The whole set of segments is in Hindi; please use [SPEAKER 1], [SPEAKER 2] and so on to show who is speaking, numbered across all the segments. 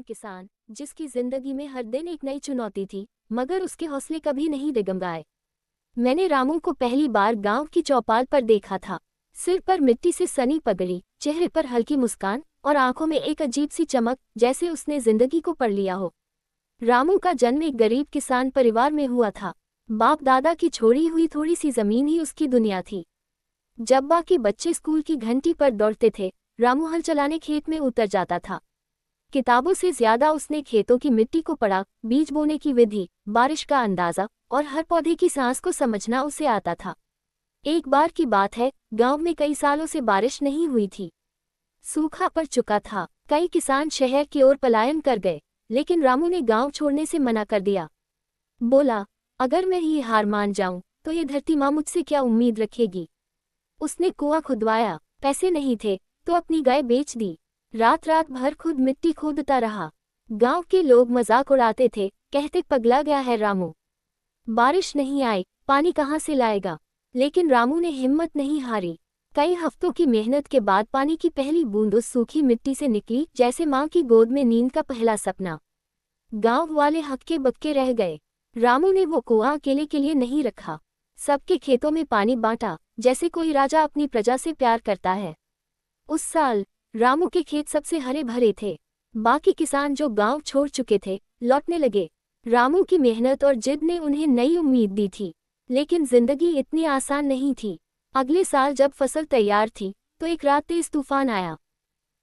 [SPEAKER 1] साधारण किसान जिसकी जिंदगी में हर दिन एक नई चुनौती थी, मगर उसके हौसले कभी नहीं डगमगाए। मैंने रामू को पहली बार गांव की चौपाल पर देखा था। सिर पर मिट्टी से सनी पगड़ी, चेहरे पर हल्की मुस्कान और आंखों में एक अजीब सी चमक, जैसे उसने जिंदगी को पढ़ लिया हो। रामू का जन्म एक गरीब किसान परिवार में हुआ था। बाप दादा की छोड़ी हुई थोड़ी सी जमीन ही उसकी दुनिया थी। जब बाकी बच्चे स्कूल की घंटी पर दौड़ते थे, रामू हल चलाने खेत में उतर जाता था। किताबों से ज्यादा उसने खेतों की मिट्टी को पढ़ा, बीज बोने की विधि, बारिश का अंदाजा और हर पौधे की सांस को समझना उसे आता था। एक बार की बात है, गांव में कई सालों से बारिश नहीं हुई थी। सूखा पड़ चुका था। कई किसान शहर की ओर पलायन कर गए, लेकिन रामू ने गांव छोड़ने से मना कर दिया। बोला, अगर मैं ही हार मान जाऊं तो ये धरती माँ मुझसे क्या उम्मीद रखेगी। उसने कुआं खुदवाया, पैसे नहीं थे तो अपनी गाय बेच दी। रात रात भर खुद मिट्टी खोदता रहा। गांव के लोग मजाक उड़ाते थे, कहते पगला गया है रामू। बारिश नहीं आई, पानी कहाँ से लाएगा। लेकिन रामू ने हिम्मत नहीं हारी। कई हफ्तों की मेहनत के बाद पानी की पहली बूंद उस सूखी मिट्टी से निकली, जैसे माँ की गोद में नींद का पहला सपना। गांव वाले हक्के बक्के रह गए। रामू ने वो कुआं अकेले के लिए नहीं रखा। सबके खेतों में पानी बांटा, जैसे कोई राजा अपनी प्रजा से प्यार करता है। उस साल रामू के खेत सबसे हरे भरे थे। बाकी किसान जो गांव छोड़ चुके थे, लौटने लगे। रामू की मेहनत और जिद ने उन्हें नई उम्मीद दी थी। लेकिन जिंदगी इतनी आसान नहीं थी। अगले साल जब फसल तैयार थी, तो एक रात तेज तूफान आया।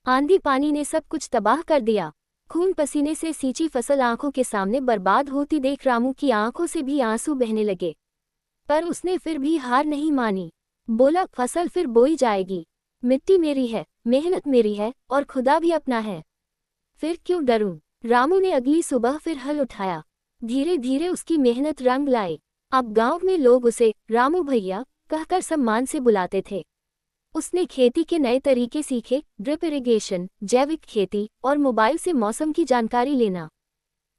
[SPEAKER 1] आंधी पानी ने सब कुछ तबाह कर दिया। खून पसीने से सींची फसल आंखों के सामने बर्बाद होती देख रामू की आंखों से भी आंसू बहने लगे। पर उसने फिर भी हार नहीं मानी। बोला, फसल फिर बोई जाएगी। मिट्टी मेरी है, मेहनत मेरी है और खुदा भी अपना है। फिर क्यों डरूं। रामू ने अगली सुबह फिर हल उठाया। धीरे धीरे उसकी मेहनत रंग लाई। अब गांव में लोग उसे रामू भैया कहकर सम्मान से बुलाते थे। उसने खेती के नए तरीके सीखे, ड्रिप इरिगेशन, जैविक खेती और मोबाइल से मौसम की जानकारी लेना।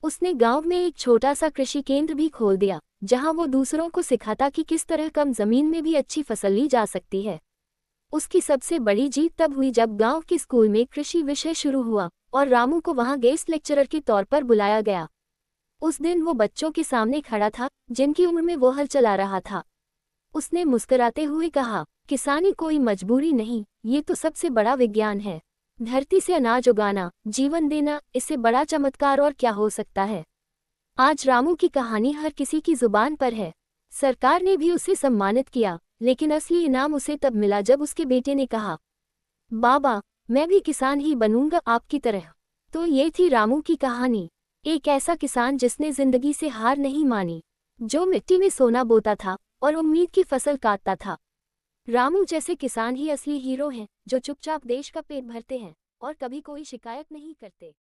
[SPEAKER 1] उसने गांव में एक छोटा सा कृषि केंद्र भी खोल दिया, जहां वो दूसरों को सिखाता कि किस तरह कम जमीन में भी अच्छी फसल ली जा सकती है। उसकी सबसे बड़ी जीत तब हुई जब गांव के स्कूल में कृषि विषय शुरू हुआ और रामू को वहां गेस्ट लेक्चरर के तौर पर बुलाया गया। उस दिन वो बच्चों के सामने खड़ा था, जिनकी उम्र में वो हल चला रहा था। उसने मुस्कुराते हुए कहा, किसानी कोई मजबूरी नहीं, ये तो सबसे बड़ा विज्ञान है। धरती से अनाज उगाना, जीवन देना, इससे बड़ा चमत्कार और क्या हो सकता है। आज रामू की कहानी हर किसी की जुबान पर है। सरकार ने भी उसे सम्मानित किया, लेकिन असली इनाम उसे तब मिला जब उसके बेटे ने कहा, बाबा, मैं भी किसान ही बनूंगा आपकी तरह। तो ये थी रामू की कहानी। एक ऐसा किसान जिसने जिंदगी से हार नहीं मानी, जो मिट्टी में सोना बोता था और उम्मीद की फसल काटता था। रामू जैसे किसान ही असली हीरो हैं, जो चुपचाप देश का पेट भरते हैं और कभी कोई शिकायत नहीं करते।